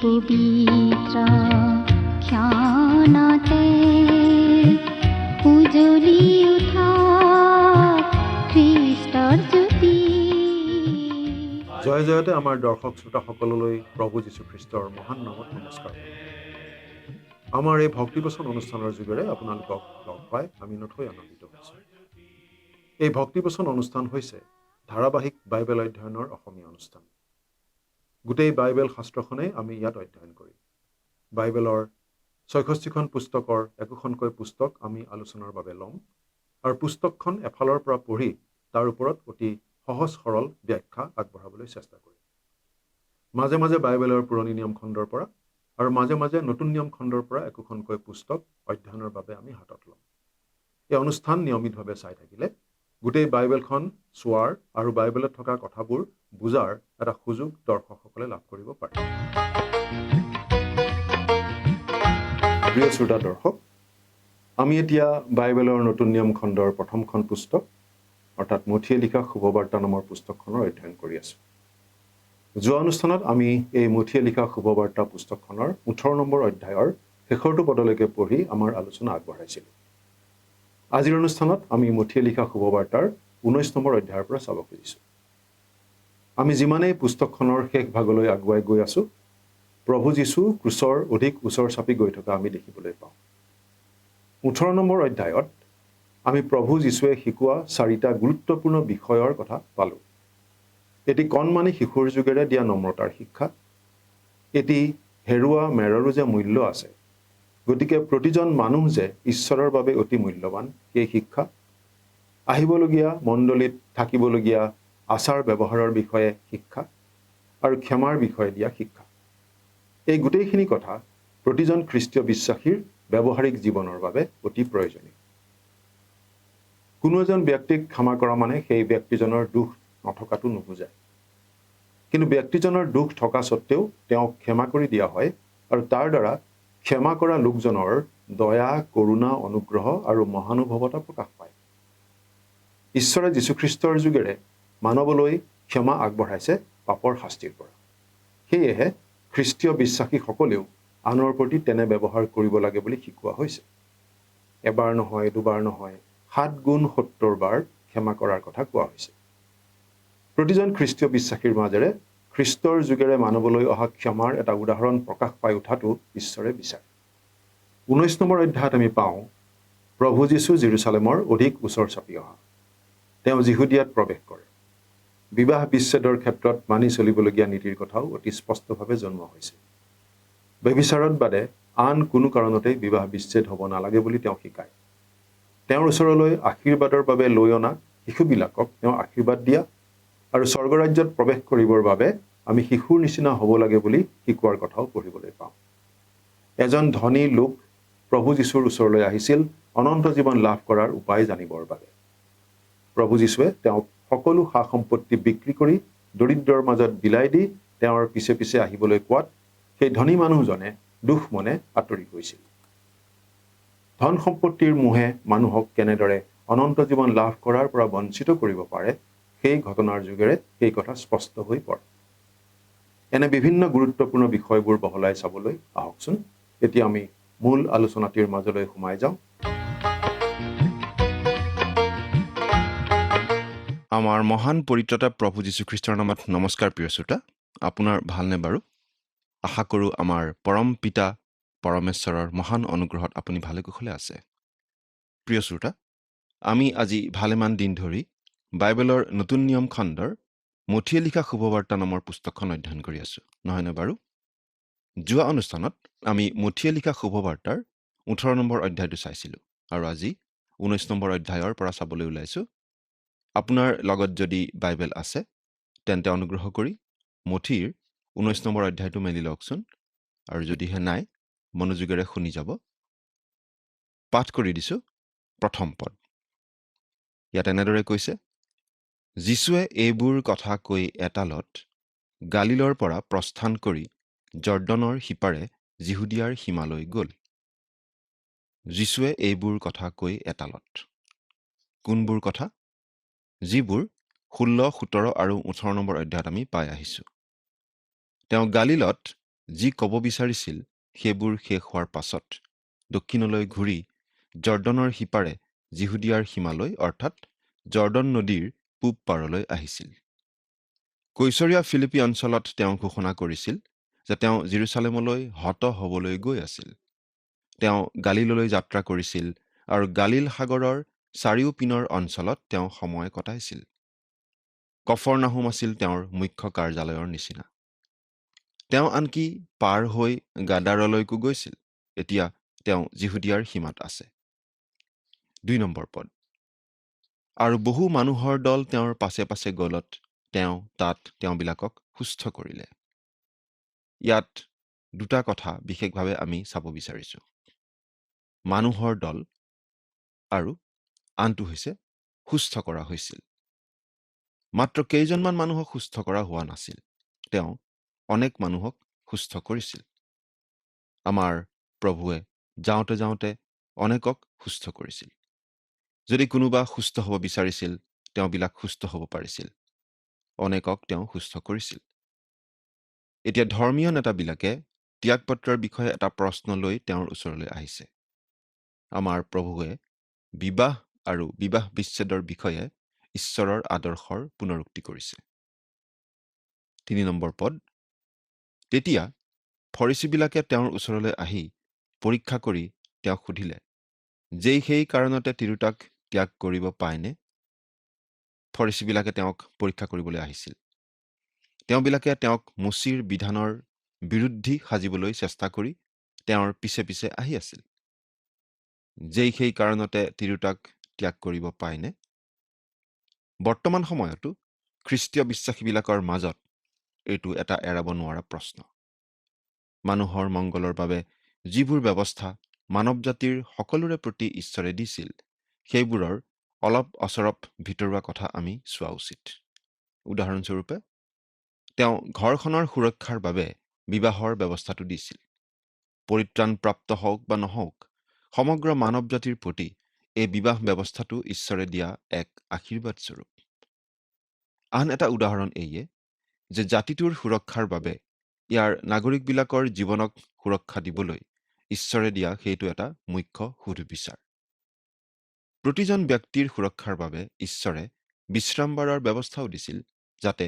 পবিত্ৰ ক্ষণতে উজলি উঠা খ্ৰীষ্টৰ জ্যোতি। জয় জয়তে আমাৰ দৰ্শক শ্ৰোতাসকললৈ প্ৰভু যীশুখ্ৰীষ্টৰ মহান নামত নমস্কাৰ। আমাৰ এই ভক্তিবচন অনুষ্ঠানৰ যোগেৰে আপোনালোকক লগ পাই আমি নথৈ আনন্দিত হৈছোঁ। এই ভক্তিবচন অনুষ্ঠান হৈছে ধাৰাবাহিক বাইবেল অধ্যয়নৰ অসমীয়া অনুষ্ঠান। গোটেই বাইবেল শাস্ত্ৰখনেই আমি ইয়াত অধ্যয়ন কৰিম। বাইবেলৰ ৬৬খন পুস্তকৰ একোখনকৈ পুস্তক আমি আলোচনাৰ বাবে ল'ম আৰু পুস্তকখন এফালৰ পৰা পঢ়ি তাৰ ওপৰত অতি সহজ সৰল ব্যাখ্যা আগবঢ়াবলৈ চেষ্টা কৰিম। মাজে মাজে বাইবেলৰ পুৰণি নিয়ম খণ্ডৰ পৰা আৰু মাজে মাজে নতুন নিয়ম খণ্ডৰ পৰা একোখনকৈ পুস্তক অধ্যয়নৰ বাবে আমি হাতত ল'ম। এই অনুষ্ঠান নিয়মিতভাৱে চাই থাকিলে গোটেই বাইবেলখন চোৱাৰ আৰু বাইবেলত থকা কথাবোৰ বুজাৰ এটা সুযোগ দৰ্শকসকলে লাভ কৰিব পাৰে। প্ৰিয় শ্ৰোতা দৰ্শক, আমি এতিয়া বাইবেলৰ নতুন নিয়ম খণ্ডৰ প্ৰথমখন পুস্তক অৰ্থাৎ মথিয়ে লিখা শুভবাৰ্তা নামৰ পুস্তকখনৰ অধ্যয়ন কৰি আছোঁ। যোৱা অনুষ্ঠানত আমি এই মথিয়ে লিখা শুভবাৰ্তা পুস্তকখনৰ 18 নম্বৰ অধ্যায়ৰ শেষৰটো পদলৈকে পঢ়ি আমাৰ আলোচনা আগবঢ়াইছিলোঁ। আজিৰ অনুষ্ঠানত আমি মথিয়ে লিখা শুভবাৰ্তাৰ 19 নম্বৰ অধ্যায়ৰ পৰা চাব খুজিছোঁ। আমি যিমানেই পুস্তকখনৰ শেষ ভাগলৈ আগুৱাই গৈ আছোঁ, প্ৰভু যীশু ক্ৰুচৰ অধিক ওচৰ চাপি গৈ থকা আমি দেখিবলৈ পাওঁ। 18 নম্বৰ অধ্যায়ত আমি প্ৰভু যীশুৱে শিকোৱা 4টা গুৰুত্বপূৰ্ণ বিষয়ৰ কথা পালোঁ। এটি কণমানি শিশুৰ যোগেৰে দিয়া নম্ৰতাৰ শিক্ষা, এটি হেৰুৱা মেৰৰো যে মূল্য আছে, গতিকে প্ৰতিজন মানুহ যে ঈশ্বৰৰ বাবে অতি মূল্যৱান সেই শিক্ষা, আহিবলগীয়া মণ্ডলীত থাকিবলগীয়া আচাৰ ব্যৱহাৰৰ বিষয়ে শিক্ষা আৰু ক্ষমাৰ বিষয়ে দিয়া শিক্ষা। এই গোটেইখিনি কথা প্ৰতিজন খ্ৰীষ্টীয় বিশ্বাসীৰ ব্যৱহাৰিক জীৱনৰ বাবে অতি প্ৰয়োজনীয়। কোনো এজন ব্যক্তিক ক্ষমা কৰা মানে সেই ব্যক্তিজনৰ দুখ নথকাটো নুবুজায়। কিন্তু ব্যক্তিজনৰ দুখ থকা স্বত্বেও তেওঁক ক্ষমা কৰি দিয়া হয় আৰু তাৰ দ্বাৰা ক্ষমা কৰা লোকজনৰ দয়া, কৰোণা, অনুগ্ৰহ আৰু মহানুভৱতা প্ৰকাশ পায়। ঈশ্বৰে যীশুখ্ৰীষ্টৰ যোগেৰে মানৱলৈ ক্ষমা আগবঢ়াইছে পাপৰ শাস্তিৰ পৰা। সেয়েহে খ্ৰীষ্টীয় বিশ্বাসীসকলেও আনৰ প্ৰতি তেনে ব্যৱহাৰ কৰিব লাগে বুলি শিকোৱা হৈছে। এবাৰ নহয়, দুবাৰ নহয়, 7 গুণ 70 বাৰ ক্ষমা কৰাৰ কথা কোৱা হৈছে। প্ৰতিজন খ্ৰীষ্টীয় বিশ্বাসীৰ মাজেৰে খ্ৰীষ্টৰ যোগেৰে মানৱলৈ অহা ক্ষমাৰ এটা উদাহৰণ প্ৰকাশ পাই উঠাটো ঈশ্বৰে বিচাৰে। 19 নম্বৰ অধ্যায়ত আমি পাওঁ প্ৰভু যীশু জেৰুচালেমৰ অধিক ওচৰ চাপি অহা। তেওঁ যিহুদিয়াত প্ৰৱেশ কৰে। বিবাহ বিচ্ছেদৰ ক্ষেত্ৰত মানি চলিবলগীয়া নীতিৰ কথাও অতি স্পষ্টভাৱে জনোৱা হৈছে। ব্যভিচাৰত বাদে আন কোনো কাৰণতেই বিবাহ বিচ্ছেদ হ'ব নালাগে বুলি তেওঁ শিকায়। তেওঁৰ ওচৰলৈ আশীৰ্বাদৰ বাবে লৈ অনা শিশুবিলাকক তেওঁ আশীৰ্বাদ দিয়া আৰু স্বৰ্গৰাজ্যত প্ৰৱেশ কৰিবৰ বাবে আমি শিশুৰ নিচিনা হ'ব লাগে বুলি শিকোৱাৰ কথাও পঢ়িবলৈ পাওঁ। এজন ধনী লোক প্ৰভু যীশুৰ ওচৰলৈ আহিছিল অনন্ত জীৱন লাভ কৰাৰ উপায় জানিবৰ বাবে। প্ৰভু যীশুৱে তেওঁক সকলো সা সম্পত্তি বিক্ৰী কৰি দৰিদ্ৰৰ মাজত বিলাই দি তেওঁৰ পিছে পিছে আহিবলৈ কোৱাত সেই ধনী মানুহজনে দুখ মনে আঁতৰি গৈছিল। ধন সম্পত্তিৰ মোহে মানুহক কেনেদৰে অনন্ত জীৱন লাভ কৰাৰ পৰা বঞ্চিত কৰিব পাৰে, সেই ঘটনাৰ যোগেৰে সেই কথা স্পষ্ট হৈ পৰে। এনে বিভিন্ন গুৰুত্বপূৰ্ণ বিষয়বোৰ বহলাই চাবলৈ আহকচোন এতিয়া আমি মূল আলোচনাটিৰ মাজলৈ সোমাই যাওঁ। আমাৰ মহান পৰিত্ৰাতা প্ৰভু যীশুখ্ৰীষ্টৰ নামত নমস্কাৰ। প্ৰিয় শ্ৰোতা, আপোনাৰ ভালনে বাৰু? আশা কৰোঁ আমাৰ পৰম পিতা পৰমেশ্বৰৰ মহান অনুগ্ৰহত আপুনি ভালে কুশলে আছে। প্ৰিয় শ্ৰোতা, আমি আজি ভালেমান দিন ধৰি বাইবেলৰ নতুন নিয়ম খণ্ডৰ মথিয়ে লিখা শুভবাৰ্তা নামৰ পুস্তকখন অধ্যয়ন কৰি আছোঁ, নহয়নে বাৰু? যোৱা অনুষ্ঠানত আমি মথিয়ে লিখা শুভবাৰ্তাৰ 18 নম্বৰ অধ্যায়টো চাইছিলোঁ আৰু আজি 19 নম্বৰ অধ্যায়ৰ পৰা চাবলৈ ওলাইছোঁ। আপোনাৰ লগত যদি বাইবেল আছে তেন্তে অনুগ্ৰহ কৰি মথিৰ 19 নম্বৰ অধ্যায়টো মেলি লওকচোন, আৰু যদিহে নাই মনোযোগেৰে শুনি যাব। পাঠ কৰি দিছোঁ প্ৰথম পদ। ইয়াত এনেদৰে কৈছে, যীশুৱে এইবোৰ কথা কৈ এতালত গালিলৰ পৰা প্ৰস্থান কৰি জৰ্দনৰ সিপাৰে যিহুদিয়াৰ সীমালৈ গ'ল। যীশুৱে এইবোৰ কথা কৈ এতালত। কোনবোৰ কথা? যিবোৰ 16, 17 আৰু 18 নম্বৰ অধ্যায়ত আমি পাই আহিছোঁ। তেওঁ গালিলত যি ক'ব বিচাৰিছিল সেইবোৰ শেষ হোৱাৰ পাছত দক্ষিণলৈ ঘূৰি জৰ্দনৰ সিপাৰে যিহুদিয়াৰ সীমালৈ অৰ্থাৎ জৰ্দন নদীৰ পূব পাৰলৈ আহিছিল। কৈছৰীয়া ফিলিপি অঞ্চলত তেওঁ ঘোষণা কৰিছিল যে তেওঁ জেৰুচালেমলৈ হত হ'বলৈ গৈ আছিল। তেওঁ গালিললৈ যাত্ৰা কৰিছিল আৰু গালিল সাগৰৰ চাৰিওপিনৰ অঞ্চলত তেওঁ সময় কটাইছিল। কফৰনাহুম আছিল তেওঁৰ মুখ্য কাৰ্যালয়ৰ নিচিনা। তেওঁ আনকি পাৰ হৈ গাদাৰলৈকো গৈছিল। এতিয়া তেওঁ যিহুদিয়াৰ সীমাত আছে। 2 নম্বৰ পদ। আৰু বহু মানুহৰ দল তেওঁৰ পাছে পাছে গলত তেওঁ তাত তেওঁবিলাকক সুস্থ কৰিলে। ইয়াত দুটা কথা বিশেষভাৱে আমি চাব বিচাৰিছোঁ। মানুহৰ দল আৰু আনটো হৈছে সুস্থ কৰা হৈছিল। মাত্ৰ কেইজনমান মানুহক সুস্থ কৰা হোৱা নাছিল, তেওঁ অনেক মানুহক সুস্থ কৰিছিল। আমাৰ প্ৰভুৱে যাওঁতে যাওঁতে অনেকক সুস্থ কৰিছিল। যদি কোনোবা সুস্থ হ'ব বিচাৰিছিল, তেওঁবিলাক সুস্থ হ'ব পাৰিছিল। অনেকক তেওঁ সুস্থ কৰিছিল। এতিয়া ধৰ্মীয় নেতাবিলাকে ত্যাগপত্ৰৰ বিষয়ে এটা প্ৰশ্ন লৈ তেওঁৰ ওচৰলৈ আহিছে। আমাৰ প্ৰভুৱে বিবাহ আৰু বিবাহ বিচ্ছেদৰ বিষয়ে ঈশ্বৰৰ আদৰ্শৰ পুনৰুক্তি কৰিছে। 3 নম্বৰ পদ। তেতিয়া ফৰিচীবিলাকে তেওঁৰ ওচৰলৈ আহি পৰীক্ষা কৰি তেওঁক সুধিলে, যেই সেই কাৰণতে তিৰোতাক ত্যাগ কৰিব পায়নে? ফৰিচীবিলাকে তেওঁক পৰীক্ষা কৰিবলৈ আহিছিল। তেওঁবিলাকে তেওঁক মোচীৰ বিধানৰ বিৰুদ্ধী সাজিবলৈ চেষ্টা কৰি তেওঁৰ পিছে পিছে আহি আছিল। যেই সেই কাৰণতে তিৰোতাক ত্যাগ কৰিব পায়নে? বৰ্তমান সময়তো খ্ৰীষ্টীয় বিশ্বাসীবিলাকৰ মাজত এইটো এটা এৰাব নোৱাৰা প্ৰশ্ন। মানুহৰ মংগলৰ বাবে যিবোৰ ব্যৱস্থা মানৱ জাতিৰ সকলোৰে প্ৰতি ঈশ্বৰে দিছিল, সেইবোৰৰ অলপ অচৰপ ভিতৰুৱা কথা আমি চোৱা উচিত। উদাহৰণস্বৰূপে, তেওঁ ঘৰখনৰ সুৰক্ষাৰ বাবে বিবাহৰ ব্যৱস্থাটো দিছিল। পৰিত্ৰাণপ্ৰাপ্ত হওক বা নহওক, সমগ্ৰ মানৱ জাতিৰ প্ৰতি এই বিবাহ ব্যৱস্থাটো ঈশ্বৰে দিয়া এক আশীৰ্বাদ স্বৰূপ। আন এটা উদাহৰণ এইয়ে যে জাতিটোৰ সুৰক্ষাৰ বাবে ইয়াৰ নাগৰিকবিলাকৰ জীৱনক সুৰক্ষা দিবলৈ ঈশ্বৰে দিয়া সেইটো এটা মুখ্য সুবিচাৰ। প্ৰতিজন ব্যক্তিৰ সুৰক্ষাৰ বাবে ঈশ্বৰে বিশ্ৰামবাৰৰ ব্যৱস্থাও দিছিল, যাতে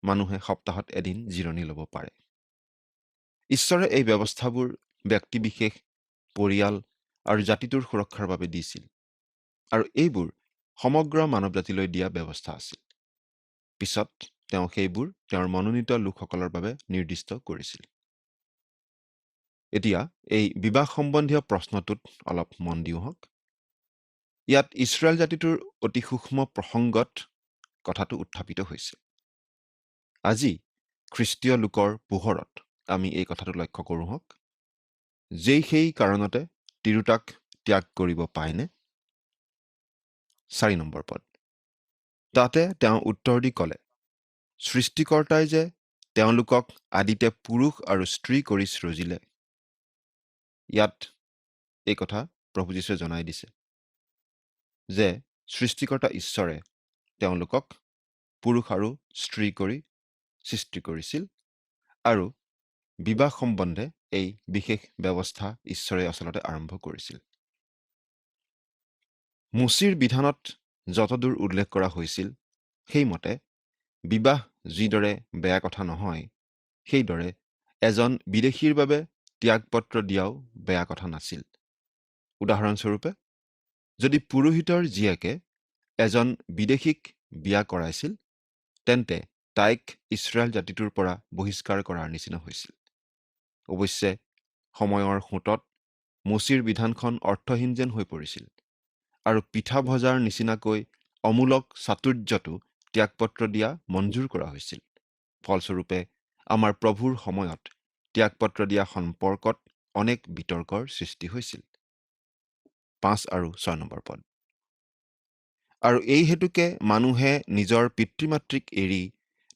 মানুহে সপ্তাহত এদিন জিৰণি ল'ব পাৰে। ঈশ্বৰে এই ব্যৱস্থাবোৰ ব্যক্তিবিশেষ, পৰিয়াল আৰু জাতিটোৰ সুৰক্ষাৰ বাবে দিছিল, আৰু এইবোৰ সমগ্ৰ মানৱ জাতিলৈ দিয়া ব্যৱস্থা আছিল। পিছত তেওঁ সেইবোৰ তেওঁৰ মনোনীত লোকসকলৰ বাবে নিৰ্দিষ্ট কৰিছিল। এতিয়া এই বিবাহ সম্বন্ধীয় প্ৰশ্নটোত অলপ মন দিওঁ হওক। ইয়াত ইছৰাইল জাতিটোৰ অতি সূক্ষ্ম প্ৰসংগত কথাটো উত্থাপিত হৈছে। আজি খ্ৰীষ্টীয় লোকৰ পোহৰত আমি এই কথাটো লক্ষ্য কৰোঁ হওক। যেই সেই কাৰণতে তিৰোতাক ত্যাগ কৰিব পায়নে? 4 নম্বৰ পদ। তাতে তেওঁ উত্তৰ দি ক'লে, সৃষ্টিকৰ্তাই যে তেওঁলোকক আদিতে পুৰুষ আৰু স্ত্ৰী কৰি সৃজিলে। ইয়াত এই কথা প্ৰভু যীশুৱে জনাই দিছে যে সৃষ্টিকৰ্তা ঈশ্বৰে তেওঁলোকক পুৰুষ আৰু স্ত্ৰী কৰি সৃষ্টি কৰিছিল, আৰু বিবাহ সম্বন্ধে এই বিশেষ ব্যৱস্থা ঈশ্বৰে আচলতে আৰম্ভ কৰিছিল। মোচীৰ বিধানত যতদূৰ উল্লেখ কৰা হৈছিল, সেইমতে বিবাহ যিদৰে বেয়া কথা নহয়, সেইদৰে এজন বিদেশীৰ বাবে ত্যাগপত্ৰ দিয়াও বেয়া কথা নাছিল। উদাহৰণস্বৰূপে, যদি পুৰোহিতৰ জীয়েকে এজন বিদেশীক বিয়া কৰাইছিল, তেন্তে তাইক ইছৰাইল জাতিটোৰ পৰা বহিষ্কাৰ কৰাৰ নিচিনা হৈছিল। অৱশ্যে সময়ৰ সোঁতত মোচীৰ বিধানখন অৰ্থহীন যেন হৈ পৰিছিল, আৰু পিঠা ভজাৰ নিচিনাকৈ অমূলক চাতুৰ্যটো ত্যাগপত্ৰ দিয়া মঞ্জুৰ কৰা হৈছিল। ফলস্বৰূপে আমাৰ প্ৰভুৰ সময়ত ত্যাগপত্ৰ দিয়া সম্পৰ্কত অনেক বিতৰ্কৰ সৃষ্টি হৈছিল। 5 আৰু 6 নম্বৰ পদ। আৰু এই হেতুকে মানুহে নিজৰ পিতৃ-মাতৃক এৰি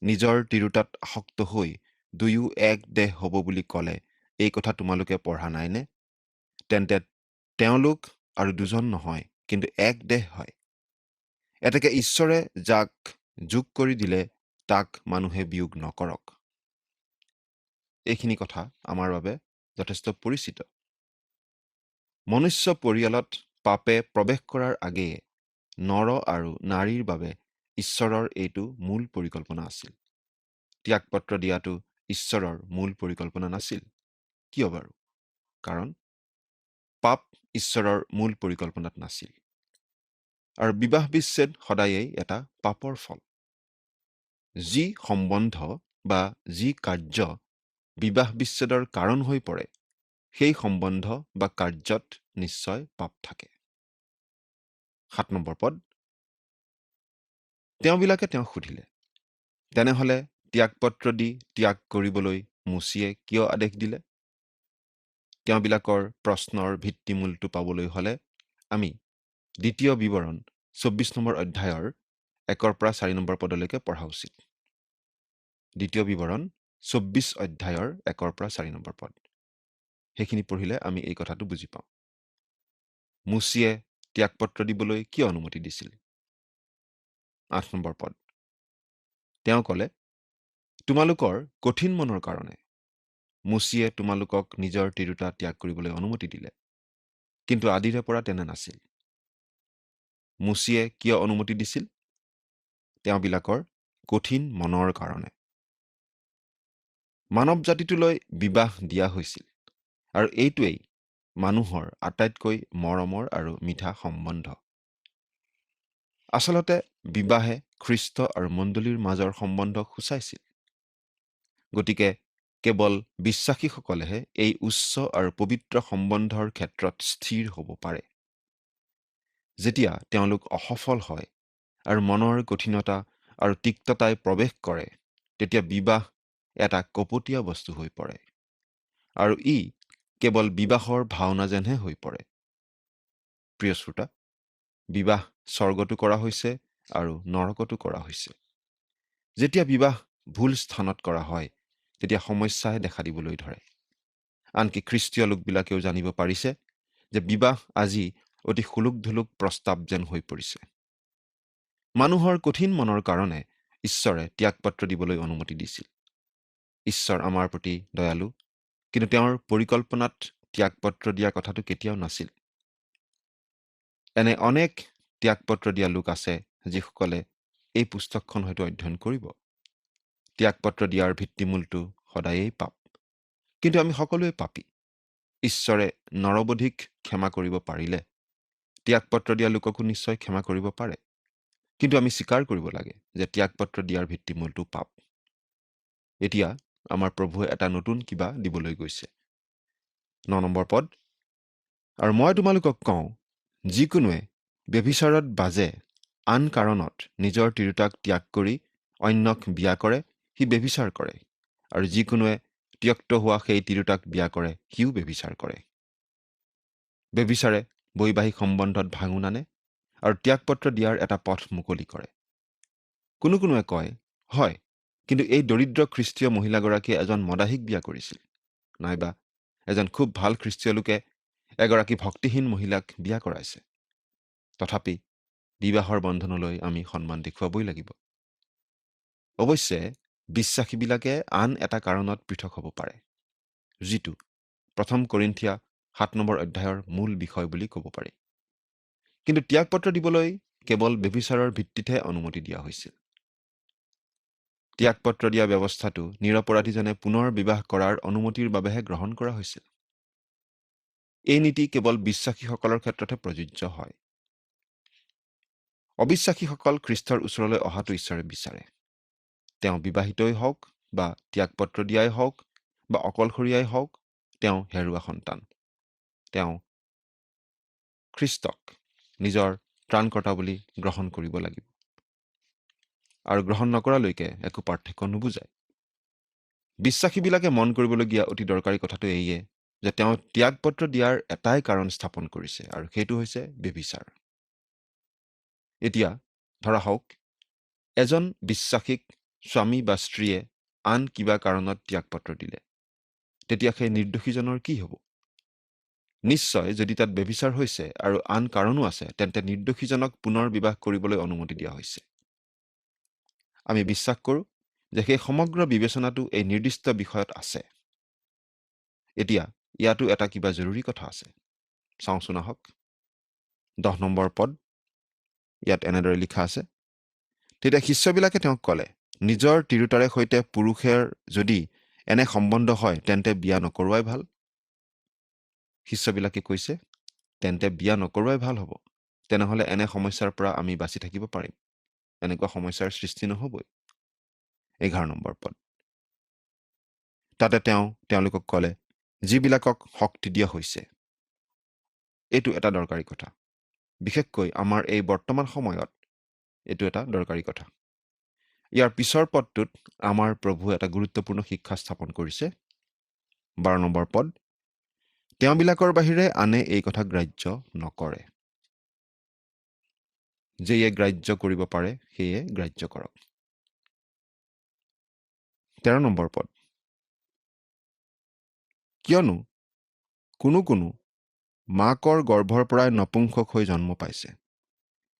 নিজৰ তিৰোতাত আসক্ত হৈ দুয়ো এক দেহ হ'ব বুলি ক'লে, এই কথা তোমালোকে পঢ়া নাইনে? তেন্তে তেওঁলোক আৰু দুজন নহয়, কিন্তু এক দেহ হয়। এতেকে ঈশ্বৰে যাক যোগ কৰি দিলে, তাক মানুহে বিয়োগ নকৰক। এইখিনি কথা আমাৰ বাবে যথেষ্ট পৰিচিত। মনুষ্য পৰিয়ালত পাপে প্ৰৱেশ কৰাৰ আগেয়ে নৰ আৰু নাৰীৰ বাবে ঈশ্বৰৰ এইটো মূল পৰিকল্পনা আছিল। ত্যাগপত্ৰ দিয়াটো ঈশ্বৰৰ মূল পৰিকল্পনা নাছিল। কিয় বাৰু? কাৰণ পাপ ঈশ্বৰৰ মূল পৰিকল্পনাত নাছিল। আৰু বিবাহ বিচ্ছেদ সদায়েই এটা পাপৰ ফল। যি সম্বন্ধ বা যি কাৰ্য বিবাহ বিচ্ছেদৰ কাৰণ হৈ পৰে, সেই সম্বন্ধ বা কাৰ্যত নিশ্চয় পাপ থাকে। 7 নম্বৰ পদ, তেওঁবিলাকে তেওঁক সুধিলে, তেনেহলে ত্যাগপত্ৰ দি ত্যাগ কৰিবলৈ মুচিয়ে কিয় আদেশ দিলে? তেওঁবিলাকৰ প্ৰশ্নৰ ভিত্তিমূলটো পাবলৈ হলে আমি দ্বিতীয় বিৱৰণ 24 নম্বৰ অধ্যায়ৰ 1 পৰা 4 নম্বৰ পদলৈকে পঢ়া উচিত। দ্বিতীয় বিৱৰণ 24 অধ্যায়ৰ 1 পৰা 4 নম্বৰ পদ। সেইখিনি পঢ়িলে আমি এই কথাটো বুজি পাওঁ। মুচিয়ে ত্যাগপত্ৰ দিবলৈ কিয় অনুমতি দিছিল? 8 নম্বৰ পদ, তেওঁ ক'লে, তোমালোকৰ কঠিন মনৰ কাৰণে মুচিয়ে তোমালোকক নিজৰ তিৰোতা ত্যাগ কৰিবলৈ অনুমতি দিলে, কিন্তু আদিৰে পৰা তেনে নাছিল। মুচিয়ে কিয় অনুমতি দিছিল? তেওঁবিলাকৰ কঠিন মনৰ কাৰণে। মানৱ জাতিটোলৈ বিবাহ দিয়া হৈছিল, আৰু এইটোৱেই মানুহৰ আটাইতকৈ মৰমৰ আৰু মিঠা সম্বন্ধ। আচলতে বিবাহে খ্ৰীষ্ট আৰু মণ্ডলীৰ মাজৰ সম্বন্ধক সূচাইছিল। গতিকে কেৱল বিশ্বাসীসকলেহে এই উচ্চ আৰু পবিত্ৰ সম্বন্ধৰ ক্ষেত্ৰত স্থিৰ হ'ব পাৰে। যেতিয়া তেওঁলোক অসফল হয় আৰু মনৰ কঠিনতা আৰু তিক্ততাই প্ৰৱেশ কৰে, তেতিয়া বিবাহ এটা কপটীয়া বস্তু হৈ পৰে, আৰু ই কেৱল বিবাহৰ ভাওনা যেনহে হৈ পৰে। প্ৰিয় শ্ৰোতা, বিবাহ স্বৰ্গতো কৰা হৈছে আৰু নৰকতো কৰা হৈছে। যেতিয়া বিবাহ ভুল স্থানত কৰা হয়, তেতিয়া সমস্যাই দেখা দিবলৈ ধৰে। আনকি খ্ৰীষ্টীয় লোকবিলাকেও জানিব পাৰিছে যে বিবাহ আজি অতি সুলুক-ধুলুক প্ৰস্তাৱ যেন হৈ পৰিছে। মানুহৰ কঠিন মনৰ কাৰণে ঈশ্বৰে ত্যাগপত্ৰ দিবলৈ অনুমতি দিছিল। ঈশ্বৰ আমাৰ প্ৰতি দয়ালু, কিন্তু তেওঁৰ পৰিকল্পনাত ত্যাগপত্ৰ দিয়া কথাটো কেতিয়াও নাছিল। এনে অনেক ত্যাগপত্ৰ দিয়া লোক আছে যিসকলে এই পুস্তকখন হয়তো অধ্যয়ন কৰিব। ত্যাগপত্ৰ দিয়াৰ ভিত্তিমূলটো সদায়েই পাপ, কিন্তু আমি সকলোৱে পাপী। ঈশ্বৰে নৰবধিক ক্ষমা কৰিব পাৰিলে ত্যাগপত্ৰ দিয়া লোককো নিশ্চয় ক্ষমা কৰিব পাৰে, কিন্তু আমি স্বীকাৰ কৰিব লাগে যে ত্যাগপত্ৰ দিয়াৰ ভিত্তিমূলটো পাপ। এতিয়া আমাৰ প্ৰভুৱে এটা নতুন কিবা দিবলৈ গৈছে। 9 নম্বৰ পদ, আৰু মই তোমালোকক কওঁ, যিকোনোৱে ব্যভিচাৰত বাজে আন কাৰণত নিজৰ তিৰোতাক ত্যাগ কৰি অন্যক বিয়া কৰে, সি ব্যভিচাৰ কৰে, আৰু যিকোনোৱে ত্যক্ত হোৱা সেই তিৰোতাক বিয়া কৰে, সিও ব্যভিচাৰ কৰে। ব্যভিচাৰে বৈবাহিক সম্বন্ধত ভাঙোন আনে আৰু ত্যাগপত্ৰ দিয়াৰ এটা পথ মুকলি কৰে। কোনোৱে কয়, হয়, কিন্তু এই দৰিদ্ৰ খ্ৰীষ্টীয় মহিলাগৰাকীয়ে এজন মদাহীক বিয়া কৰিছিল, নাইবা এজন খুব ভাল খ্ৰীষ্টীয় লোকে এগৰাকী ভক্তিহীন মহিলাক বিয়া কৰাইছে। তথাপি বিবাহৰ বন্ধনলৈ আমি সন্মান দেখুৱাবই লাগিব। অৱশ্যে বিশ্বাসীবিলাকে আন এটা কাৰণত পৃথক হ'ব পাৰে, যিটো 1 কৰিন্থিয়া 7 নম্বৰ অধ্যায়ৰ মূল বিষয় বুলি ক'ব পাৰি। কিন্তু ত্যাগপত্ৰ দিবলৈ কেৱল ব্যভিচাৰৰ ভিত্তিতহে অনুমতি দিয়া হৈছিল। ত্যাগপত্ৰ দিয়া ব্যৱস্থাটো নিৰপৰাধীজনে পুনৰ বিবাহ কৰাৰ অনুমতিৰ বাবেহে গ্ৰহণ কৰা হৈছিল। এই নীতি কেৱল বিশ্বাসীসকলৰ ক্ষেত্ৰতহে প্ৰযোজ্য হয়। অবিশ্বাসীসকল খ্ৰীষ্টৰ ওচৰলৈ অহাটো ঈশ্বৰে বিচাৰে। তেওঁ বিবাহিতই হওক বা ত্যাগপত্ৰ দিয়াই হওক বা অকলশৰীয়াই হওক, তেওঁ হেৰুৱা সন্তান। তেওঁ খ্ৰীষ্টক নিজৰ ত্ৰাণকৰ্তা বুলি গ্ৰহণ কৰিব লাগিব, আৰু গ্ৰহণ নকৰালৈকে একো পাৰ্থক্য নুবুজায়। বিশ্বাসীবিলাকে মন কৰিবলগীয়া অতি দৰকাৰী কথাটো এইয়ে যে তেওঁ ত্যাগপত্ৰ দিয়াৰ এটাই কাৰণ স্থাপন কৰিছে, আৰু সেইটো হৈছে ব্যভিচাৰ। এতিয়া ধৰা হওক এজন বিশ্বাসীক স্বামী বা স্ত্ৰীয়ে আন কিবা কাৰণত ত্যাগপত্ৰ দিলে, তেতিয়া সেই নিৰ্দোষীজনৰ কি হ'ব? নিশ্চয় যদি তাত ব্যভিচাৰ হৈছে আৰু আন কাৰণো আছে, তেন্তে নিৰ্দোষীজনক পুনৰ বিবাহ কৰিবলৈ অনুমতি দিয়া হৈছে। আমি বিশ্বাস কৰোঁ যে সেই সমগ্ৰ বিবেচনাটো এই নিৰ্দিষ্ট বিষয়ত আছে। এতিয়া ইয়াতো এটা কিবা জৰুৰী কথা আছে। চাওঁচোন আহক। 10 নম্বৰ পদ ইয়াত এনেদৰে লিখা আছে, তেতিয়া শিষ্যবিলাকে তেওঁক ক'লে, নিজৰ তিৰোতাৰে সৈতে পুৰুষৰ যদি এনে সম্বন্ধ হয় তেন্তে বিয়া নকৰোৱাই ভাল। শিষ্যবিলাকে কৈছে, তেন্তে বিয়া নকৰোৱাই ভাল হ'ব। তেনেহ'লে এনে সমস্যাৰ পৰা আমি বাচি থাকিব পাৰিম। এনেকুৱা সমস্যাৰ সৃষ্টি নহ'বই। 11 নম্বৰ পদ, তাতে তেওঁলোকক ক'লে, যিবিলাকক শক্তি দিয়া হৈছে। এইটো এটা দৰকাৰী কথা। বিশেষকৈ আমাৰ এই বৰ্তমান সময়ত এইটো এটা দৰকাৰী কথা। ইয়াৰ পিছৰ পদটোত আমাৰ প্ৰভুৱে এটা গুৰুত্বপূৰ্ণ শিক্ষা স্থাপন কৰিছে। 12 নম্বৰ পদ, তেওঁবিলাকৰ বাহিৰে আনে এই কথা গ্ৰাহ্য নকৰে। যিয়ে গ্ৰাহ্য কৰিব পাৰে সেয়ে গ্ৰাহ্য কৰক। 13 নম্বৰ পদ, কিয়নো কোনো মাকৰ গৰ্ভৰ পৰাই নপুংসক হৈ জন্ম পাইছে।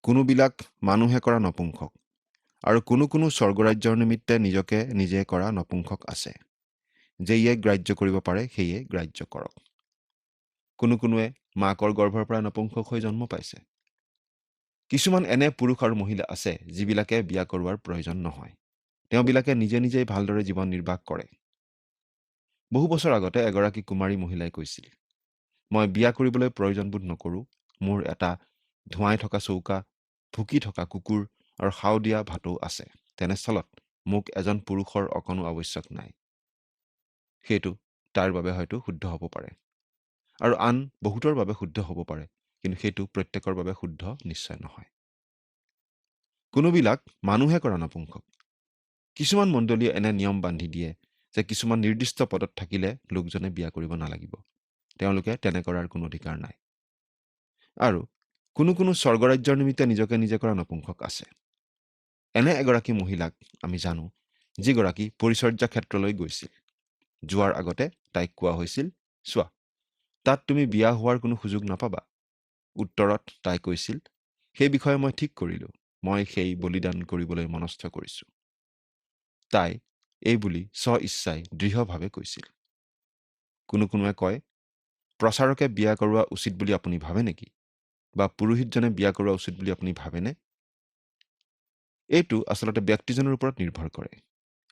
কোনোবিলাক মানুহে কৰা নপুংসক, আৰু কোনো স্বৰ্গৰাজ্যৰ নিমিত্তে নিজকে নিজে কৰা নপুংসক আছে। যিয়ে গ্ৰাহ্য কৰিব পাৰে সেয়ে গ্ৰাহ্য কৰক। কোনোৱে মাকৰ গৰ্ভৰ পৰা নপুংসক হৈ জন্ম পাইছে। কিছুমান এনে পুৰুষ আৰু মহিলা আছে যিবিলাকে বিয়া কৰোৱাৰ প্ৰয়োজন নহয়। তেওঁবিলাকে নিজেই ভালদৰে জীৱন নিৰ্বাহ কৰে। বহু বছৰ আগতে এগৰাকী কুমাৰী মহিলাই কৈছিল, মই বিয়া কৰিবলৈ প্ৰয়োজনবোধ নকৰোঁ। মোৰ এটা ধোঁৱাই থকা চৌকা, ভুকি থকা কুকুৰ আৰু শাও দিয়া ভাটৌ আছে। তেনেস্থলত মোক এজন পুৰুষৰ অকণো আৱশ্যক নাই। সেইটো তাৰ বাবে হয়তো শুদ্ধ হ'ব পাৰে, আৰু আন বহুতৰ বাবে শুদ্ধ হ'ব পাৰে, কিন্তু সেইটো প্ৰত্যেকৰ বাবে শুদ্ধ নিশ্চয় নহয়। কোনোবিলাক মানুহে কৰা নপুংসক। কিছুমান মণ্ডলীয়ে এনে নিয়ম বান্ধি দিয়ে যে কিছুমান নিৰ্দিষ্ট পদত থাকিলে লোকজনে বিয়া কৰিব নালাগিব। তেওঁলোকে তেনে কৰাৰ কোনো অধিকাৰ নাই। আৰু কোনো স্বৰ্গৰাজ্যৰ নিমিত্তে নিজকে নিজে কৰা নপুংসক আছে। এনে এগৰাকী মহিলাক আমি জানো, যিগৰাকী পৰিচৰ্যা ক্ষেত্ৰলৈ গৈছিল। যোৱাৰ আগতে তাইক কোৱা হৈছিল, চোৱা, তাত তুমি বিয়া হোৱাৰ কোনো সুযোগ নাপাবা। উত্তৰত তাই কৈছিল, সেই বিষয়ে মই ঠিক কৰিলোঁ। মই সেই বলিদান কৰিবলৈ মনস্থ কৰিছোঁ। তাই এই বুলি স্ব-ইচ্ছাই দৃঢ়ভাৱে কৈছিল। কোনোৱে কয়, প্ৰচাৰকে বিয়া কৰোৱা উচিত বুলি আপুনি ভাবে নেকি? বা পুৰোহিতজনে বিয়া কৰোৱা উচিত বুলি আপুনি ভাবেনে? এইটো আচলতে ব্যক্তিজনৰ ওপৰত নিৰ্ভৰ কৰে।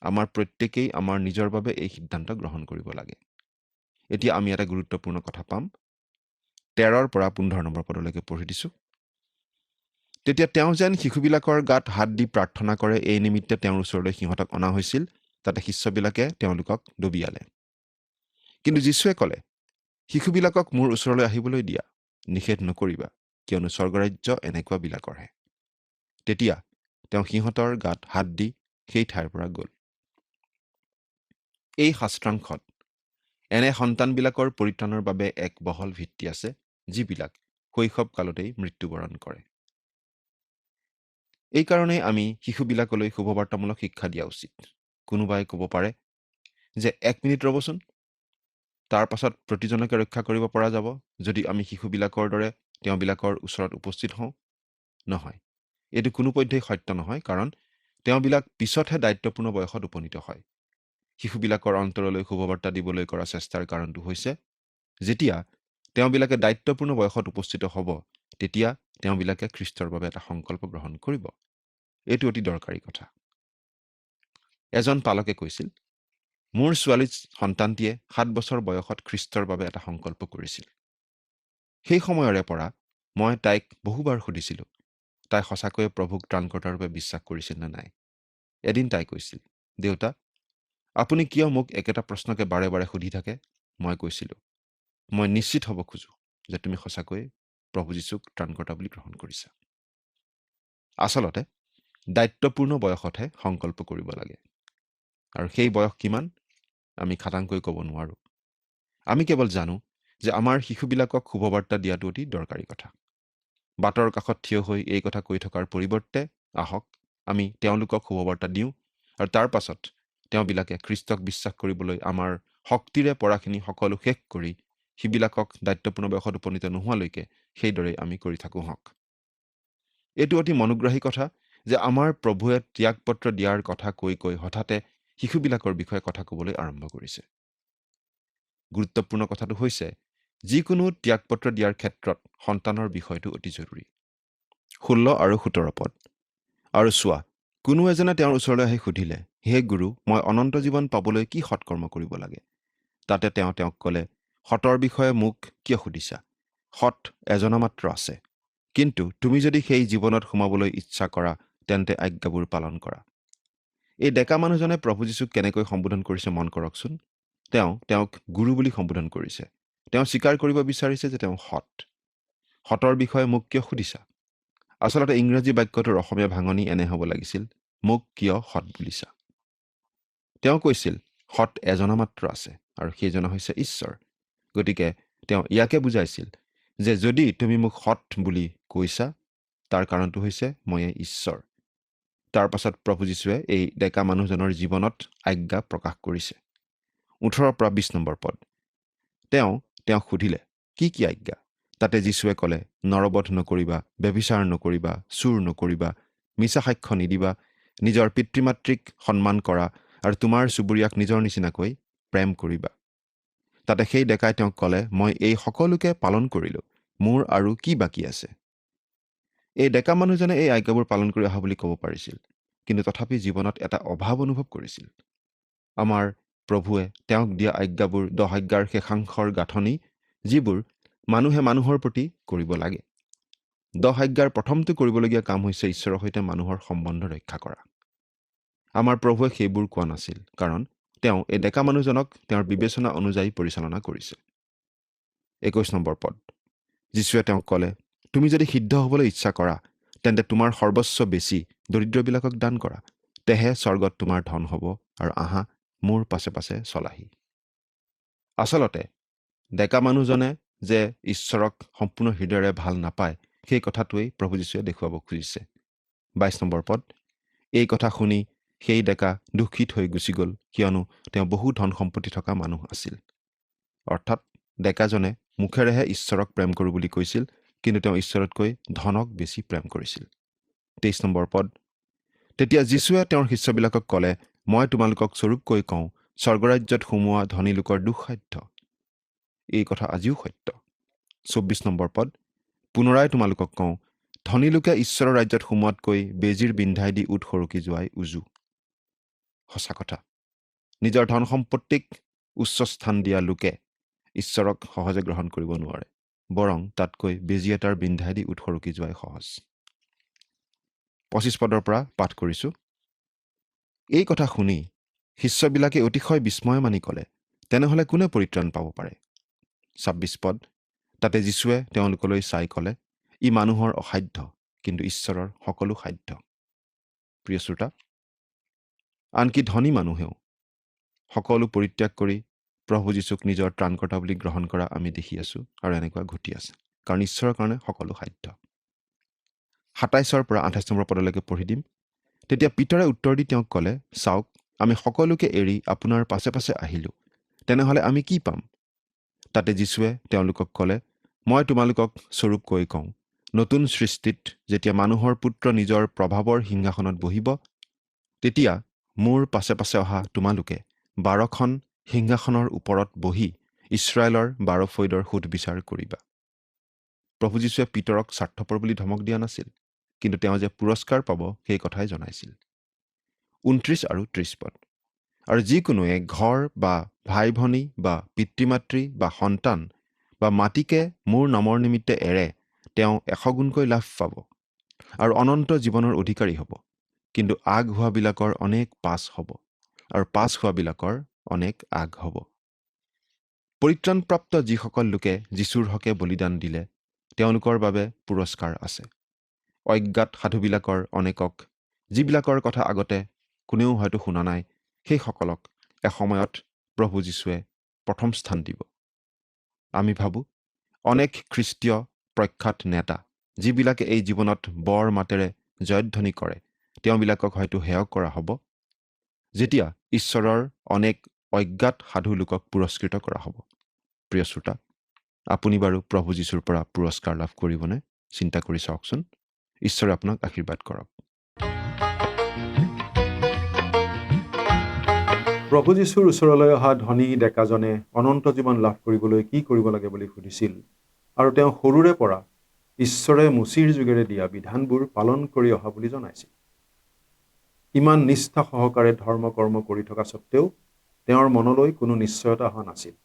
আমাৰ প্ৰত্যেকেই আমাৰ নিজৰ বাবে এই সিদ্ধান্ত গ্ৰহণ কৰিব লাগে। এতিয়া আমি এটা গুৰুত্বপূৰ্ণ কথা পাম। 13 পৰা 15 নম্বৰ পদলৈকে পঢ়ি দিছোঁ। তেতিয়া তেওঁ যেন শিশুবিলাকৰ গাত হাত দি প্ৰাৰ্থনা কৰে, এই নিমিত্তে তেওঁৰ ওচৰলৈ সিহঁতক অনা হৈছিল। তাতে শিষ্যবিলাকে তেওঁলোকক দবিয়ালে। কিন্তু যীশুৱে ক'লে, শিশুবিলাকক মোৰ ওচৰলৈ আহিবলৈ দিয়া, নিষেধ নকৰিবা, কিয়নো স্বৰ্গৰাজ্য এনেকুৱাবিলাকৰহে। তেতিয়া তেওঁ সিহঁতৰ গাত হাত দি সেই ঠাইৰ পৰা গ'ল। এই শাস্ত্ৰাংশত এনে সন্তানবিলাকৰ পৰিত্ৰাণৰ বাবে এক বহল ভিত্তি আছে, যিবিলাক শৈশৱ কালতেই মৃত্যুবৰণ কৰে। এই কাৰণেই আমি শিশুবিলাকলৈ শুভবাৰ্তামূলক শিক্ষা দিয়া উচিত। কোনোবাই ক'ব পাৰে যে 1 মিনিট ৰ'বচোন, তাৰ পাছত প্ৰতিজনকে ৰক্ষা কৰিব পৰা যাব যদি আমি শিশুবিলাকৰ দৰে তেওঁবিলাকৰ ওচৰত উপস্থিত হওঁ। নহয়, এইটো কোনোপধ্যেই সত্য নহয়, কাৰণ তেওঁবিলাক পিছতহে দায়িত্বপূৰ্ণ বয়সত উপনীত হয়। শিশুবিলাকৰ অন্তৰলৈ শুভবাৰ্তা দিবলৈ কৰা চেষ্টাৰ কাৰণটো হৈছে, যেতিয়া তেওঁবিলাকে দায়িত্বপূৰ্ণ বয়সত উপস্থিত হ'ব, তেতিয়া তেওঁবিলাকে খ্ৰীষ্টৰ বাবে এটা সংকল্প গ্ৰহণ কৰিব। এইটো অতি দৰকাৰী কথা। এজন পালকে কৈছিল, মোৰ ছোৱালী সন্তানটিয়ে 7 বছৰ বয়সত খ্ৰীষ্টৰ বাবে এটা সংকল্প কৰিছিল। সেই সময়ৰে পৰা মই তাইক বহুবাৰ সুধিছিলোঁ, তাই সঁচাকৈয়ে প্ৰভুক ত্ৰাণকৰ্তাৰ ৰূপে বিশ্বাস কৰিছিল নে নাই। এদিন তাই কৈছিল, দেউতা, আপুনি কিয় মোক একেটা প্ৰশ্নকে বাৰে বাৰে সুধি থাকে? মই কৈছিলোঁ, মই নিশ্চিত হ'ব খোজোঁ যে তুমি সঁচাকৈয়ে প্ৰভু যীশুক ত্ৰাণকৰ্তা বুলি গ্ৰহণ কৰিছা। আচলতে দায়িত্বপূৰ্ণ বয়সতহে সংকল্প কৰিব লাগে। আৰু সেই বয়স কিমান আমি খাটাংকৈ ক'ব নোৱাৰোঁ। আমি কেৱল জানো যে আমাৰ শিশুবিলাকক শুভবাৰ্তা দিয়াটো অতি দৰকাৰী কথা। বাটৰ কাষত থিয় হৈ এই কথা কৈ থকাৰ পৰিৱৰ্তে আহক আমি তেওঁলোকক শুভবাৰ্তা দিওঁ, আৰু তাৰ পাছত তেওঁবিলাকে খ্ৰীষ্টক বিশ্বাস কৰিবলৈ আমাৰ শক্তিৰে পৰাখিনি সকলো শেষ কৰি সিবিলাকক দায়িত্বপূৰ্ণ বয়সত উপনীত নোহোৱালৈকে সেইদৰেই আমি কৰি থাকোঁ হওক। এইটো অতি মনোগ্ৰাহী কথা যে আমাৰ প্ৰভুৱে ত্যাগপত্ৰ দিয়াৰ কথা কৈ হঠাতে শিশুবিলাকৰ বিষয়ে কথা ক'বলৈ আৰম্ভ কৰিছে। গুৰুত্বপূৰ্ণ কথাটো হৈছে যিকোনো ত্যাগপত্ৰ দিয়াৰ ক্ষেত্ৰত সন্তানৰ বিষয়টো অতি জৰুৰী। 16 আৰু 17 পদ। আৰু চোৱা, কোনো এজনে তেওঁৰ ওচৰলৈ আহি সুধিলে, হে গুৰু, মই অনন্ত জীৱন পাবলৈ কি সৎকৰ্ম কৰিব লাগে? তাতে তেওঁক ক'লে, সতৰ বিষয়ে মোক কিয় সুধিছা? সৎ এজনা মাত্ৰ আছে, কিন্তু তুমি যদি সেই জীৱনত সোমাবলৈ ইচ্ছা কৰা তেন্তে আজ্ঞাবোৰ পালন কৰা। এই ডেকা মানুহজনে প্ৰভু যীশুক কেনেকৈ সম্বোধন কৰিছে মন কৰকচোন। তেওঁক গুৰু বুলি সম্বোধন কৰিছে। তেওঁ স্বীকাৰ কৰিব বিচাৰিছে যে তেওঁ সতৰ বিষয়ে মোক কিয় সুধিছা? আচলতে ইংৰাজী বাক্যটোৰ অসমীয়া ভাঙনি এনে হ'ব লাগিছিল, মোক কিয় সৎ বুলিছা? তেওঁ কৈছিল সৎ এজনা মাত্ৰ আছে আৰু সেইজনা হৈছে ঈশ্বৰ। গতিকে তেওঁ ইয়াকে বুজাইছিল যে যদি তুমি মোক সৎ বুলি কৈছা তাৰ কাৰণটো হৈছে ময়ে ঈশ্বৰ। তাৰ পাছত প্ৰভু যীশুৱে এই ডেকা মানুহজনৰ জীৱনত আজ্ঞা প্ৰকাশ কৰিছে। 18 পৰা 20 নম্বৰ পদ। তেওঁক সুধিলে, কি কি আজ্ঞা? তাতে যীশুৱে ক'লে, নৰবধ নকৰিবা, ব্যভিচাৰ নকৰিবা, চুৰ নকৰিবা, মিছা সাক্ষ্য নিদিবা, নিজৰ পিতৃ মাতৃক সন্মান কৰা আৰু তোমাৰ চুবুৰীয়াক নিজৰ নিচিনাকৈ প্ৰেম কৰিবা। তাতে সেই ডেকাই তেওঁক ক'লে, মই এই সকলোকে পালন কৰিলোঁ, মোৰ আৰু কি বাকী আছে? এই ডেকা মানুহজনে এই আজ্ঞাবোৰ পালন কৰি অহা বুলি ক'ব পাৰিছিল, কিন্তু তথাপি জীৱনত এটা অভাৱ অনুভৱ কৰিছিল। আমাৰ প্ৰভুৱে তেওঁক দিয়া আজ্ঞাবোৰ 10 আজ্ঞাৰ শেষাংশৰ গাঁথনি, যিবোৰ মানুহে মানুহৰ প্ৰতি কৰিব লাগে। 10 আজ্ঞাৰ প্ৰথমটো কৰিবলগীয়া কাম হৈছে ঈশ্বৰৰ সৈতে মানুহৰ সম্বন্ধ ৰক্ষা কৰা। আমাৰ প্ৰভুৱে সেইবোৰ কোৱা নাছিল, কাৰণ তেওঁ এই ডেকা মানুহজনক তেওঁৰ বিবেচনা অনুযায়ী পৰিচালনা কৰিছে। 21 নম্বৰ পদ। যীশুৱে তেওঁক ক'লে, তুমি যদি সিদ্ধ হ'বলৈ ইচ্ছা কৰা তেন্তে তোমাৰ সৰ্বস্ব বেছি দৰিদ্ৰবিলাকক দান কৰা, তেহে স্বৰ্গত তোমাৰ ধন হ'ব, আৰু আহা মোৰ পাছে পাছে চলাহি। আচলতে ডেকা মানুহজনে যে ঈশ্বৰক সম্পূৰ্ণ হৃদয়েৰে ভাল নাপায় সেই কথাটোৱেই প্ৰভু যীশুৱে দেখুৱাব খুজিছে। 22 নম্বৰ পদ। এই কথা শুনি সেই ডেকা দুখিত হৈ গুচি গ'ল, কিয়নো তেওঁ বহু ধন সম্পত্তি থকা মানুহ আছিল। অৰ্থাৎ ডেকাজনে মুখেৰেহে ঈশ্বৰক প্ৰেম কৰোঁ বুলি কৈছিল, কিন্তু তেওঁ ঈশ্বৰতকৈ ধনক বেছি প্ৰেম কৰিছিল। 23 নম্বৰ পদ। তেতিয়া যীশুৱে তেওঁৰ শিষ্যবিলাকক ক'লে, মই তোমালোকক স্বৰূপকৈ কওঁ, স্বৰ্গৰাজ্যত সোমোৱা ধনী লোকৰ দুঃসাধ্য। এই কথা আজিও সত্য। 24 নম্বৰ পদ। পুনৰাই তোমালোকক কওঁ, ধনী লোকে ঈশ্বৰৰ ৰাজ্যত সোমোৱাতকৈ বেজীৰ বিন্ধাই দি উঠ সৰকি যোৱাই উজু। সঁচা কথা, নিজৰ ধন সম্পত্তিক উচ্চ স্থান দিয়া লোকে ঈশ্বৰক সহজে গ্ৰহণ কৰিব নোৱাৰে, বৰং তাতকৈ বেজী এটাৰ বিন্ধাই দি উঠ সৰকি যোৱাই সহজ। 25 পদৰ পৰা পাঠ কৰিছোঁ। এই কথা শুনি শিষ্যবিলাকে অতিশয় বিস্ময় মানি ক'লে, তেনেহ'লে কোনে পৰিত্ৰাণ পাব পাৰে? 26 পদ। তাতে যীশুৱে তেওঁলোকলৈ চাই ক'লে, ই মানুহৰ অসাধ্য, কিন্তু ঈশ্বৰৰ সকলো সাধ্য। প্ৰিয় শ্ৰোতা, আনকি ধনী মানুহেও সকলো পৰিত্যাগ কৰি প্ৰভু যীশুক নিজৰ ত্ৰাণকৰ্তা বুলি গ্ৰহণ কৰা আমি দেখি আছোঁ, আৰু এনেকুৱা ঘটি আছে, কাৰণ ঈশ্বৰৰ কাৰণে সকলো সাধ্য। 27 পৰা 28 নম্বৰ পদলৈকে পঢ়ি দিম। তেতিয়া পিতৰে উত্তৰ দি তেওঁক ক'লে, চাওক, আমি সকলোকে এৰি আপোনাৰ পাছে পাছে আহিলোঁ, তেনেহ'লে আমি কি পাম? তাতে যীশুৱে তেওঁলোকক ক'লে, মই তোমালোকক স্বৰূপকৈ কওঁ, নতুন সৃষ্টিত যেতিয়া মানুহৰ পুত্ৰ নিজৰ প্ৰভাৱৰ সিংহাসনত বহিব, তেতিয়া মোৰ পাছে পাছে অহা তোমালোকে 12খন সিংহাসনৰ ওপৰত বহি ইছৰাইলৰ 12 ফৈদৰ সুধবিচাৰ কৰিবা। প্ৰভু যীশুৱে পিতৰক স্বাৰ্থপৰ বুলি ধমক দিয়া নাছিল, কিন্তু তেওঁ যে পুৰস্কাৰ পাব সেই কথাই জনাইছিল। 29 আৰু 30 পদ। আৰু যিকোনোৱে ঘৰ বা ভাই ভনী বা পিতৃ মাতৃ বা সন্তান বা মাটিকে মোৰ নামৰ নিমিত্তে এৰে, তেওঁ 100 গুণকৈ লাভ পাব আৰু অনন্ত জীৱনৰ অধিকাৰী হ'ব। কিন্তু আগ হোৱাবিলাকৰ অনেক পাছ হ'ব, আৰু পাছ হোৱাবিলাকৰ অনেক আগ হ'ব। পৰিত্ৰাণপ্ৰাপ্ত যিসকল লোকে যীশুৰ হকে বলিদান দিলে, তেওঁলোকৰ বাবে পুৰস্কাৰ আছে। অজ্ঞাত সাধুবিলাকৰ অনেকক, যিবিলাকৰ কথা আগতে কোনেও হয়তো শুনা নাই, সেইসকলক এসময়ত প্ৰভু যীশুৱে প্ৰথম স্থান দিব। আমি ভাবোঁ অনেক খ্ৰীষ্টীয় প্ৰখ্যাত নেতা, যিবিলাকে এই জীৱনত বৰ মাতেৰে জয়ধ্বনি কৰে, তেওঁবিলাকক হয়তো হেয় কৰা হ'ব, যেতিয়া ঈশ্বৰৰ অনেক অজ্ঞাত সাধু লোকক পুৰস্কৃত কৰা হ'ব। প্ৰিয় শ্ৰোতা, আপুনি বাৰু প্ৰভু যীশুৰ পৰা পুৰস্কাৰ লাভ কৰিবনে? চিন্তা কৰি চাওকচোন। ঈশ্বৰে আপোনাক আশীৰ্বাদ কৰক। প্ৰভু যীশুৰ ওচৰলৈ অহা ধনী ডেকাজনে অনন্ত জীৱন লাভ কৰিবলৈ কি কৰিব লাগে বুলি সুধিছিল আৰু তেওঁ সৰুৰে পৰা ঈশ্বৰে মুচিৰ যোগেৰে দিয়া বিধানবোৰ পালন কৰি অহা বুলি জনাইছিল। ইমান নিষ্ঠা সহকাৰে ধৰ্ম কৰ্ম কৰি থকা সত্ত্বেও তেওঁৰ মনলৈ কোনো নিশ্চয়তা অহা নাছিল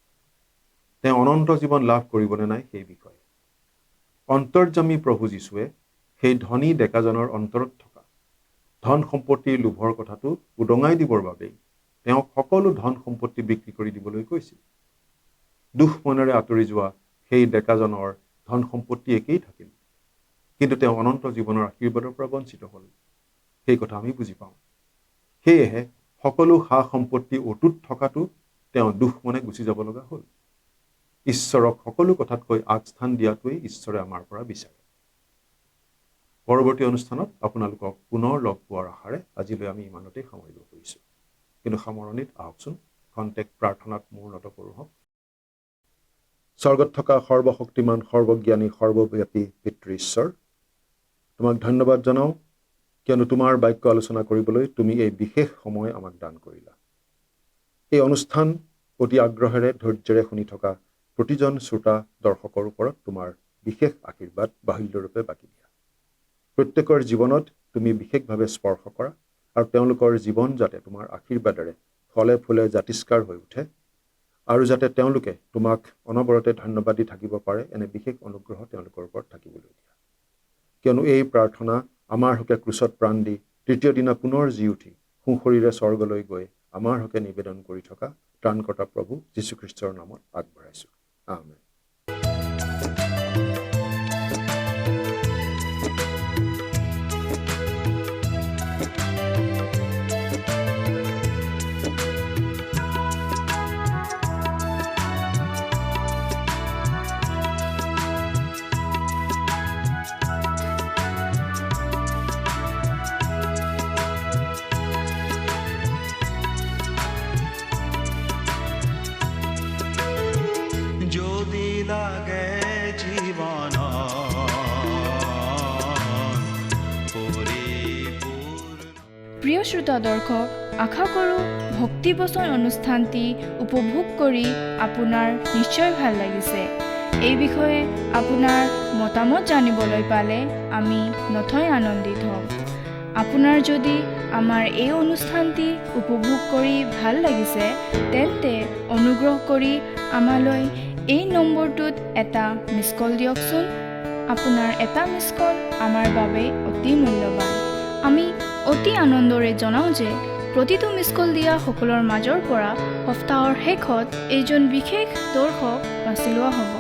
তেওঁ অনন্ত জীৱন লাভ কৰিবনে নাই সেই বিষয়ে। অন্তৰ্যামী প্ৰভু যীশুৱে সেই ধনী ডেকাজনৰ অন্তৰত থকা ধন সম্পত্তিৰ লোভৰ কথাটো উদঙাই দিবৰ বাবেই তেওঁক সকলো ধন সম্পত্তি বিক্ৰী কৰি দিবলৈ কৈছিল। দুখ মনেৰে আঁতৰি যোৱা সেই ডেকাজনৰ ধন সম্পত্তি একেই থাকিল, কিন্তু তেওঁ অনন্ত জীৱনৰ আশীৰ্বাদৰ পৰা বঞ্চিত হ'ল। সেই কথা আমি বুজি পাওঁ। সেয়েহে সকলো সা সম্পত্তি অটুট থকাটো তেওঁ দুখ মনে গুচি যাব লগা হ'ল। ঈশ্বৰক সকলো কথাতকৈ আগস্থান দিয়াটোৱেই ঈশ্বৰে আমাৰ পৰা বিচাৰে। পৰৱৰ্তী অনুষ্ঠানত আপোনালোকক পুনৰ লগ পোৱাৰ আশাৰে আজিলৈ আমি ইমানতেই সামৰিব খুজিছোঁ। কিন্তু সামৰণিত আহকচোন খন্তেক প্ৰাৰ্থনাত মূৰ্ণত কৰোঁ হওক। স্বৰ্গত থকা সৰ্বশক্তিমান সৰ্বজ্ঞানী সৰ্বব্যাপী পিতৃ ঈশ্বৰ, তোমাক ধন্যবাদ জনাওঁ কিয়নো তোমাৰ বাক্য আলোচনা কৰিবলৈ তুমি এই বিশেষ সময় আমাক দান কৰিলা। এই অনুষ্ঠান অতি আগ্ৰহেৰে ধৈৰ্যৰে শুনি থকা প্ৰতিজন শ্ৰোতা দৰ্শকৰ ওপৰত তোমাৰ বিশেষ আশীৰ্বাদ বাহুল্যৰূপে বাকি দিয়া। প্ৰত্যেকৰ জীৱনত তুমি বিশেষভাৱে স্পৰ্শ কৰা আৰু তেওঁলোকৰ জীৱন যাতে তোমাৰ আশীৰ্বাদেৰে ফলে ফুলে জাতিষ্কাৰ হৈ উঠে আৰু যাতে তেওঁলোকে তোমাক অনবৰতে ধন্যবাদ দি থাকিব পাৰে এনে বিশেষ অনুগ্ৰহ তেওঁলোকৰ ওপৰত থাকিবলৈ দিয়া। কিয়নো এই প্ৰাৰ্থনা আমাৰ হকে ক্ৰুচত প্ৰাণ দি তৃতীয় দিনা পুনৰ জি উঠি সোঁশৰীৰে স্বৰ্গলৈ গৈ আমাৰ হকে নিবেদন কৰি থকা ত্ৰাণকৰ্তা প্ৰভু যীশুখ্ৰীষ্টৰ নামত আগবঢ়াইছোঁ। আমেন। যদি লাগে জীবন প্ৰিয় শ্ৰোতা দৰ্শক, আশা কৰোঁ ভক্তিবচন অনুষ্ঠানটি উপভোগ কৰি আপোনাৰ নিশ্চয় ভাল লাগিছে। এই বিষয়ে আপোনাৰ মতামত জানিবলৈ পালে আমি নথৈ আনন্দিত হ'ম। আপোনাৰ যদি আমাৰ এই অনুষ্ঠানটি উপভোগ কৰি ভাল লাগিছে তেন্তে অনুগ্ৰহ কৰি আমালৈ এই নম্বৰটোত এটা মিছ কল দিয়কচোন। আপোনাৰ এটা মিছ কল আমাৰ বাবে অতি মূল্যৱান। আমি অতি আনন্দৰে জনাওঁ যে প্ৰতিটো মিছ কল দিয়া সকলৰ মাজৰ পৰা সপ্তাহৰ শেষত এইজন বিশেষ দৰ্শক বাছি লোৱা হ'ব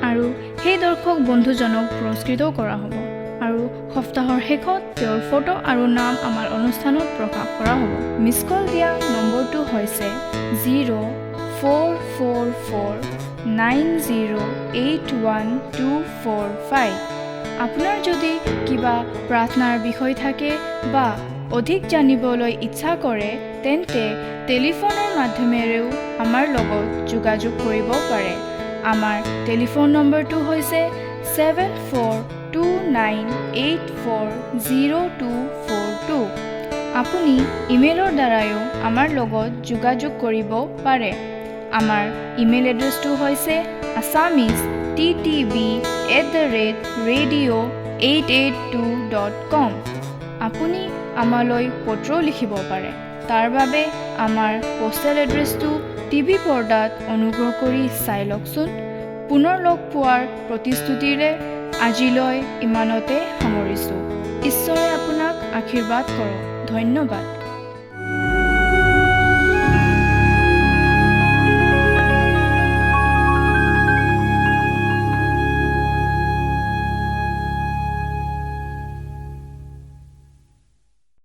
আৰু সেই দৰ্শক বন্ধুজনক পুৰস্কৃতও কৰা হ'ব আৰু সপ্তাহৰ শেষত তেওঁৰ ফটো আৰু নাম আমাৰ অনুষ্ঠানত প্ৰকাশ কৰা হ'ব। মিছ কল দিয়া নম্বৰটো হৈছে 0444908125। আপোনাৰ যদি কিবা প্ৰাৰ্থনাৰ বিষয় থাকে বা অধিক জানিবলৈ ইচ্ছা কৰে তেন্তে টেলিফোনৰ মাধ্যমেৰেও আমাৰ লগত যোগাযোগ কৰিব পাৰে। আমাৰ টেলিফোন নম্বৰটো হৈছে 7429840242। আপুনি ইমেইলৰ দ্বাৰাও আমাৰ লগত যোগাযোগ কৰিব পাৰে। আমাৰ ইমেইল এড্ৰেছটো হৈছে assamese@radio882.com। আপুনি আমালৈ পত্ৰও লিখিব পাৰে। তাৰ বাবে আমাৰ পোষ্টেল এড্ৰেছটো টিভি পৰ্দাত অনুগ্ৰহ কৰি চাই লওকচোন। পুনৰ লগ পোৱাৰ প্ৰতিশ্ৰুতিৰে আজিলৈ ইমানতে সামৰিছোঁ। ঈশ্বৰে আপোনাক আশীৰ্বাদ কৰক। ধন্যবাদ।